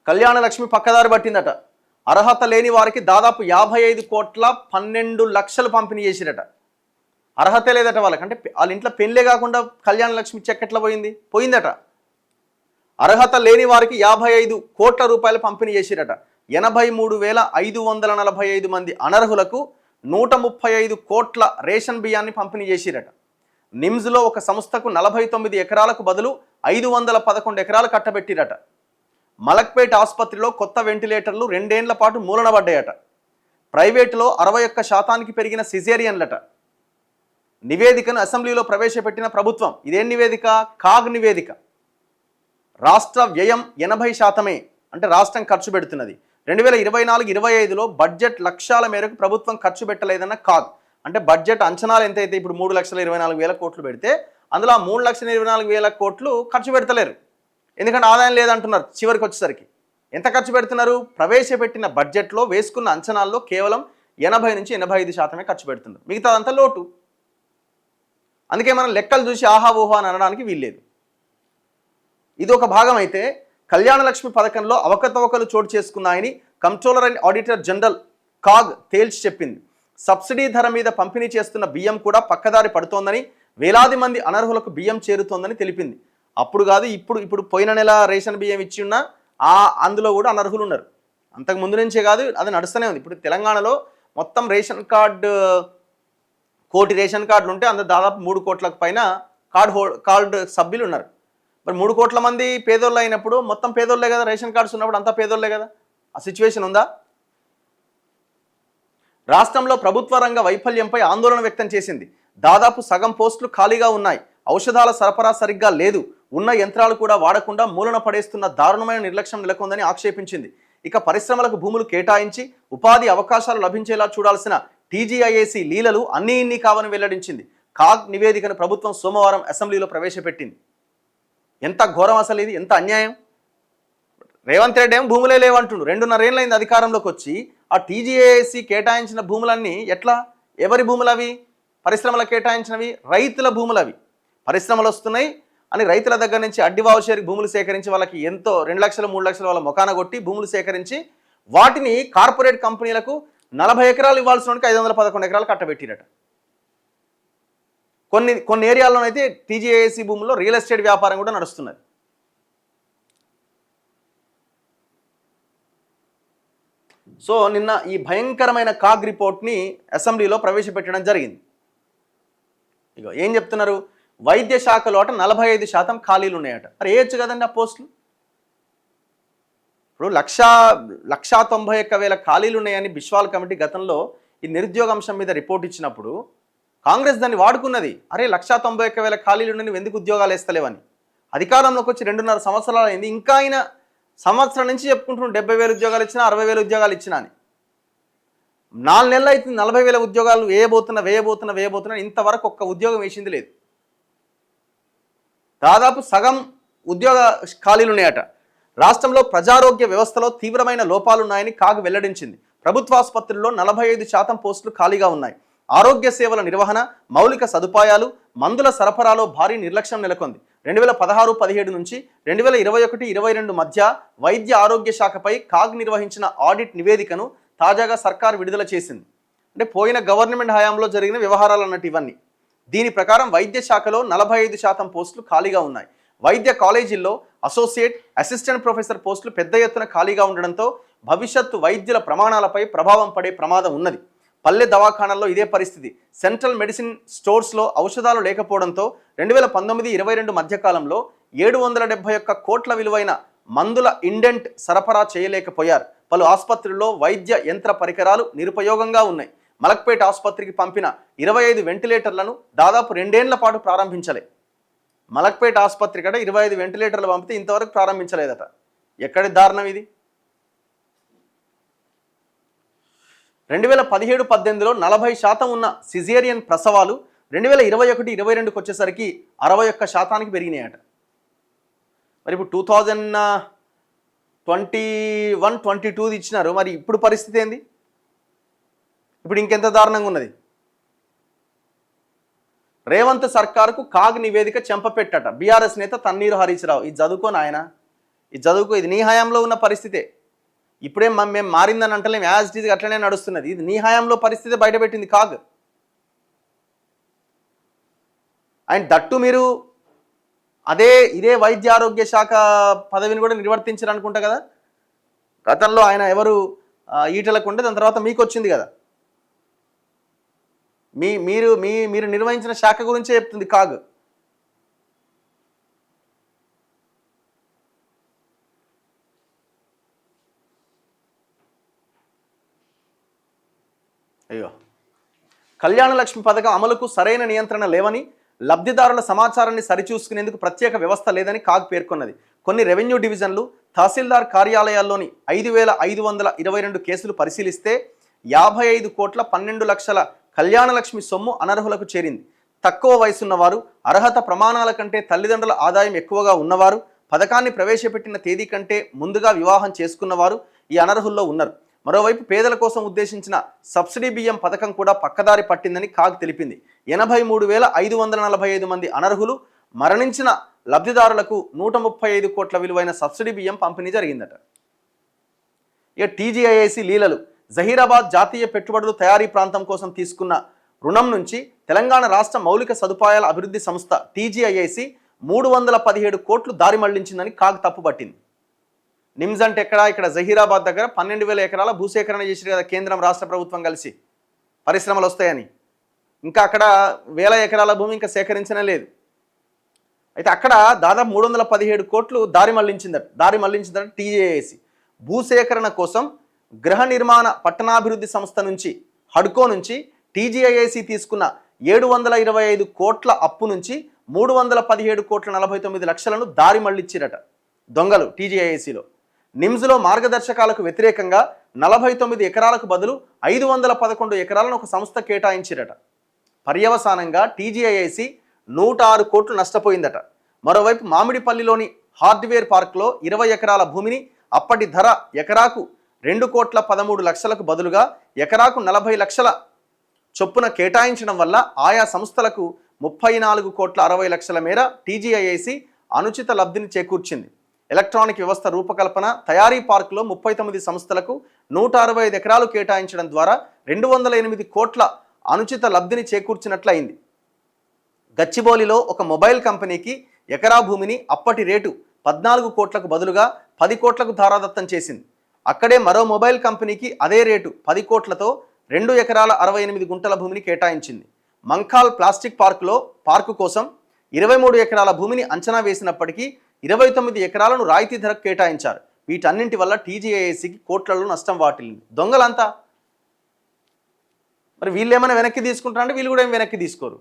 కళ్యాణ లక్ష్మి పక్కదారి పట్టిందట. అర్హత లేని వారికి దాదాపు 55,12,00,000 పంపిణీ చేసిరట. అర్హత లేదట వాళ్ళకి, అంటే వాళ్ళ ఇంట్లో పెళ్ళే కాకుండా కళ్యాణ లక్ష్మి చెక్ ఎట్లా పోయిందట. అర్హత లేని వారికి 55 కోట్ల రూపాయలు పంపిణీ చేసిరట. 83,545 మంది అనర్హులకు 135 కోట్ల రేషన్ బియ్యాన్ని పంపిణీ చేసిరట. నిమ్స్లో ఒక సంస్థకు 49 ఎకరాలకు బదులు 511 ఎకరాలు కట్టబెట్టిరట. మలక్పేట్ ఆసుపత్రిలో కొత్త వెంటిలేటర్లు 2 ఏళ్ల పాటు మూలనబడ్డాయట. ప్రైవేటులో 61% పెరిగిన సిజేరియన్లట. నివేదికను అసెంబ్లీలో ప్రవేశపెట్టిన ప్రభుత్వం. ఇదేం నివేదిక? కాగ్ నివేదిక. రాష్ట్ర వ్యయం 80%, అంటే రాష్ట్రం ఖర్చు పెడుతున్నది. 2024-25లో బడ్జెట్ లక్ష్యాల మేరకు ప్రభుత్వం ఖర్చు పెట్టలేదన్న కాగ్. అంటే బడ్జెట్ అంచనాలు ఎంతైతే ఇప్పుడు 3,24,000 కోట్లు పెడితే అందులో 3,24,000 కోట్లు ఖర్చు పెడతలేరు. ఎందుకంటే ఆదాయం లేదంటున్నారు. చివరికి వచ్చేసరికి ఎంత ఖర్చు పెడుతున్నారు? ప్రవేశపెట్టిన బడ్జెట్లో వేసుకున్న అంచనాల్లో కేవలం 80-85% ఖర్చు పెడుతున్నారు. మిగతాదంతా లోటు. అందుకే మనం లెక్కలు చూసి ఆహా ఊహా అని అనడానికి వీల్లేదు. ఇది ఒక భాగం అయితే, కళ్యాణ లక్ష్మి పథకంలో అవకతవకలు చోటు చేసుకున్నాయని controller and auditor general CAG తేల్చి చెప్పింది. సబ్సిడీ ధర మీద పంపిణీ చేస్తున్న బియ్యం కూడా పక్కదారి పడుతోందని, వేలాది మంది అనర్హులకు బియ్యం చేరుతోందని తెలిపింది. అప్పుడు కాదు ఇప్పుడు పోయిన నెల రేషన్ బియ్యం ఇచ్చి ఉన్న అందులో కూడా అనర్హులు ఉన్నారు. అంతకు ముందు నుంచే కాదు, అది నడుస్తూనే ఉంది. ఇప్పుడు తెలంగాణలో మొత్తం రేషన్ కార్డు, 1 కోటి రేషన్ కార్డులు ఉంటే అందులో దాదాపు 3 కోట్లకు పైన కార్డు సభ్యులు ఉన్నారు. మరి 3 కోట్ల మంది పేదోళ్ళు అయినప్పుడు మొత్తం పేదోళ్ళే కదా, రేషన్ కార్డ్స్ ఉన్నప్పుడు అంతా పేదోళ్ళే కదా. ఆ సిచ్యువేషన్ ఉందా? రాష్ట్రంలో ప్రభుత్వ రంగ వైఫల్యంపై ఆందోళన వ్యక్తం చేసింది. దాదాపు సగం పోస్టులు ఖాళీగా ఉన్నాయి. ఔషధాల సరఫరా సరిగ్గా లేదు. ఉన్న యంత్రాలు కూడా వాడకుండా మూలన పడేస్తున్న దారుణమైన నిర్లక్ష్యం నెలకొందని ఆక్షేపించింది. ఇక పరిశ్రమలకు భూములు కేటాయించి ఉపాధి అవకాశాలు లభించేలా చూడాల్సిన టీజీఐఏసీ లీలలు అన్నీ ఇన్ని కావని వెల్లడించింది. కాగ్ నివేదికను ప్రభుత్వం సోమవారం అసెంబ్లీలో ప్రవేశపెట్టింది. ఎంత ఘోరం అసలు ఇది, ఎంత అన్యాయం. రేవంత్ రెడ్డి ఏం భూములే లేవంటుండు. 2.5 ఏళ్ళైంది అధికారంలోకి వచ్చి. ఆ టీజీఐఏసీ కేటాయించిన భూములన్నీ ఎట్లా? ఎవరి భూములు అవి? పరిశ్రమలకు కేటాయించినవి, రైతుల భూములు అవి. పరిశ్రమలు వస్తున్నాయి అని రైతుల దగ్గర నుంచి అడ్డి వావుషేరికి భూములు సేకరించి వాళ్ళకి ఎంతో 2 లక్షలు 3 లక్షలు వాళ్ళ మొఖాన కొట్టి భూములు సేకరించి వాటిని కార్పొరేట్ కంపెనీలకు 40 ఎకరాలు ఇవ్వాల్సిన 511 ఎకరాలు కట్టబెట్టిరట. కొన్ని ఏరియాల్లోనైతే టీజీఐఏసీ భూముల్లో రియల్ ఎస్టేట్ వ్యాపారం కూడా నడుస్తున్నది. సో నిన్న ఈ భయంకరమైన కాగ్ రిపోర్ట్ని అసెంబ్లీలో ప్రవేశపెట్టడం జరిగింది. ఇక ఏం చెప్తున్నారు? వైద్య శాఖలో 45% ఖాళీలు ఉన్నాయట. మరి వేయచ్చు కదండి ఆ పోస్టులు. ఇప్పుడు 1,91,000 ఖాళీలు ఉన్నాయని బిశ్వాల్ కమిటీ గతంలో ఈ నిరుద్యోగ అంశం మీద రిపోర్ట్ ఇచ్చినప్పుడు కాంగ్రెస్ దాన్ని వాడుకున్నది. అరే 1,91,000 ఖాళీలు ఉన్నాయి, ఎందుకు ఉద్యోగాలు వేస్తలేవని. అధికారంలోకి వచ్చి 2.5 సంవత్సరాలు అయింది. ఇంకా ఆయన సంవత్సరం నుంచి చెప్పుకుంటున్నాడు 70,000 ఉద్యోగాలు ఇచ్చినా, 60,000 ఉద్యోగాలు ఇచ్చినా అని. 4 నెలలు అయితే 40,000 ఉద్యోగాలు వేయబోతున్నా ఇంతవరకు ఒక్క ఉద్యోగం వేసింది లేదు. దాదాపు సగం ఉద్యోగ ఖాళీలు ఉన్నాయట. రాష్ట్రంలో ప్రజారోగ్య వ్యవస్థలో తీవ్రమైన లోపాలున్నాయని కాగ్ వెల్లడించింది. ప్రభుత్వాసుపత్రుల్లో 45% పోస్టులు ఖాళీగా ఉన్నాయి. ఆరోగ్య సేవల నిర్వహణ, మౌలిక సదుపాయాలు, మందుల సరఫరాలో భారీ నిర్లక్ష్యం నెలకొంది. 2016-17 నుంచి 2021-22 మధ్య వైద్య ఆరోగ్య శాఖపై కాగ్ నిర్వహించిన ఆడిట్ నివేదికను తాజాగా సర్కార్ విడుదల చేసింది. అంటే పోయిన గవర్నమెంట్ హయాంలో జరిగిన వ్యవహారాలు అన్నట్టు ఇవన్నీ. దీని ప్రకారం వైద్య శాఖలో 45% పోస్టులు ఖాళీగా ఉన్నాయి. వైద్య కాలేజీల్లో అసోసియేట్, అసిస్టెంట్ ప్రొఫెసర్ పోస్టులు పెద్ద ఎత్తున ఖాళీగా ఉండడంతో భవిష్యత్తు వైద్యుల ప్రమాణాలపై ప్రభావం పడే ప్రమాదం ఉన్నది. పల్లె దవాఖానాల్లో ఇదే పరిస్థితి. సెంట్రల్ మెడిసిన్ స్టోర్స్లో ఔషధాలు లేకపోవడంతో 2019-22 మధ్యకాలంలో 771 కోట్ల విలువైన మందుల ఇండెంట్ సరఫరా చేయలేకపోయారు. పలు ఆసుపత్రుల్లో వైద్య యంత్ర పరికరాలు నిరుపయోగంగా ఉన్నాయి. మలక్పేట్ ఆసుపత్రికి పంపిన 25 వెంటిలేటర్లను దాదాపు 2 ఏళ్ల పాటు ప్రారంభించలే. మలక్పేట్ ఆసుపత్రి కడ 25 వెంటిలేటర్లు పంపితే ఇంతవరకు ప్రారంభించలేదట. ఎక్కడి దారుణం ఇది? 2017-18లో 40% ఉన్న సిజేరియన్ ప్రసవాలు 2021-22కి వచ్చేసరికి 61%కి పెరిగినాయట. మరి ఇప్పుడు 2021-22 ఇచ్చినారు. మరి ఇప్పుడు పరిస్థితి ఏంది? ఇప్పుడు ఇంకెంత దారుణంగా ఉన్నది? రేవంత్ సర్కార్కు కాగ్ నివేదిక చెంపపెట్టట బీఆర్ఎస్ నేత తన్నీరు హరీష్ రావు. ఇది చదువుకోని ఆయన ఇది చదువుకో, ఇది నీ హయాంలో ఉన్న పరిస్థితే. ఇప్పుడేం మేము మారిందని అంటలేం, యాజ్ ఇట్ ఈజ్ అట్లనే నడుస్తున్నది. ఇది నీ హయాంలో పరిస్థితి బయటపెట్టింది కాగ్. అండ్ దట్టు మీరు ఇదే వైద్య ఆరోగ్య శాఖ పదవిని కూడా నిర్వర్తించారు అనుకుంటా కదా. గతంలో ఆయన ఎవరు ఈటలకు ఉంటే దాని తర్వాత మీకు వచ్చింది కదా. మీరు నిర్వహించిన శాఖ గురించే చెప్తుంది కాగ్. అయ్యో, కళ్యాణ లక్ష్మి పథకం అమలుకు సరైన నియంత్రణ లేవని, లబ్ధిదారుల సమాచారాన్ని సరిచూసుకునేందుకు ప్రత్యేక వ్యవస్థ లేదని కాగ్ పేర్కొన్నది. కొన్ని రెవెన్యూ డివిజన్లు, తహసీల్దార్ కార్యాలయాల్లోని 5,522 కేసులు పరిశీలిస్తే 55,12,00,000 కళ్యాణ లక్ష్మి సొమ్ము అనర్హులకు చేరింది. తక్కువ వయసున్నవారు, అర్హత ప్రమాణాల కంటే తల్లిదండ్రుల ఆదాయం ఎక్కువగా ఉన్నవారు, పథకాన్ని ప్రవేశపెట్టిన తేదీ కంటే ముందుగా వివాహం చేసుకున్నవారు ఈ అనర్హుల్లో ఉన్నారు. మరోవైపు పేదల కోసం ఉద్దేశించిన సబ్సిడీ బియ్యం పథకం కూడా పక్కదారి పట్టిందని కాగ్ తెలిపింది. 83,545 మంది అనర్హులు, మరణించిన లబ్ధిదారులకు 135 కోట్ల విలువైన సబ్సిడీ బియ్యం పంపిణీ జరిగిందట. ఇక టీజీఐఐసి లీలలు. జహీరాబాద్ జాతీయ పెట్టుబడులు తయారీ ప్రాంతం కోసం తీసుకున్న రుణం నుంచి తెలంగాణ రాష్ట్ర మౌలిక సదుపాయాల అభివృద్ధి సంస్థ టీజీఐఐసి 317 కోట్లు దారి మళ్లించిందని కాగ్ తప్పుపట్టింది. నిమ్స్ అంటే ఇక్కడ జహీరాబాద్ దగ్గర 12,000 ఎకరాల భూసేకరణ చేసారు కదా కేంద్రం రాష్ట్ర ప్రభుత్వం కలిసి, పరిశ్రమలు వస్తాయని. ఇంకా అక్కడ 1000 ఎకరాల భూమి ఇంకా సేకరించనే లేదు. అయితే అక్కడ దాదాపు 317 కోట్లు దారి మళ్లించిందట టీజేఏసి. భూసేకరణ కోసం గృహ నిర్మాణ పట్టణాభివృద్ధి సంస్థ నుంచి, హడ్కో నుంచి టీజీఐఐసి తీసుకున్న 725 కోట్ల అప్పు నుంచి 317 కోట్ల 49 లక్షలను దారి మళ్లించిరట దొంగలు టీజీఐఐసిలో. నిమ్స్లో మార్గదర్శకాలకు వ్యతిరేకంగా 49 ఎకరాలకు బదులు 511 ఎకరాలను ఒక సంస్థ కేటాయించిరట. పర్యవసానంగా టీజీఐఐసి 106 కోట్లు నష్టపోయిందట. మరోవైపు మామిడిపల్లిలోని హార్డ్వేర్ పార్క్లో 20 ఎకరాల భూమిని అప్పటి ధర ఎకరాకు 2,13,00,000కు బదులుగా ఎకరాకు 40 లక్షల చొప్పున కేటాయించడం వల్ల ఆయా సంస్థలకు 34,60,00,000 మేర టీజీఐఐసి అనుచిత లబ్ధిని చేకూర్చింది. ఎలక్ట్రానిక్ వ్యవస్థ రూపకల్పన, తయారీ పార్కులో 39 సంస్థలకు 165 ఎకరాలు కేటాయించడం ద్వారా 208 కోట్ల అనుచిత లబ్ధిని చేకూర్చినట్లయింది. గచ్చిబౌలిలో ఒక మొబైల్ కంపెనీకి ఎకరా భూమిని అప్పటి రేటు 14 కోట్లకు బదులుగా 10 కోట్లకు ధారాదత్తం చేసింది. అక్కడే మరో మొబైల్ కంపెనీకి అదే రేటు 10 కోట్లతో 2 ఎకరాల 68 గుంటల భూమిని కేటాయించింది. మంఖాల్ ప్లాస్టిక్ పార్కు కోసం 23 ఎకరాల భూమిని అంచనా వేసినప్పటికీ 29 ఎకరాలను రాయితీ ధరకు కేటాయించారు. వీటన్నింటి వల్ల టీజీఐఐసికి కోట్లలో నష్టం వాటిల్లింది. దొంగలంతా. మరి వీళ్ళు ఏమైనా వెనక్కి తీసుకుంటారంటే వీళ్ళు కూడా ఏం వెనక్కి తీసుకోరు.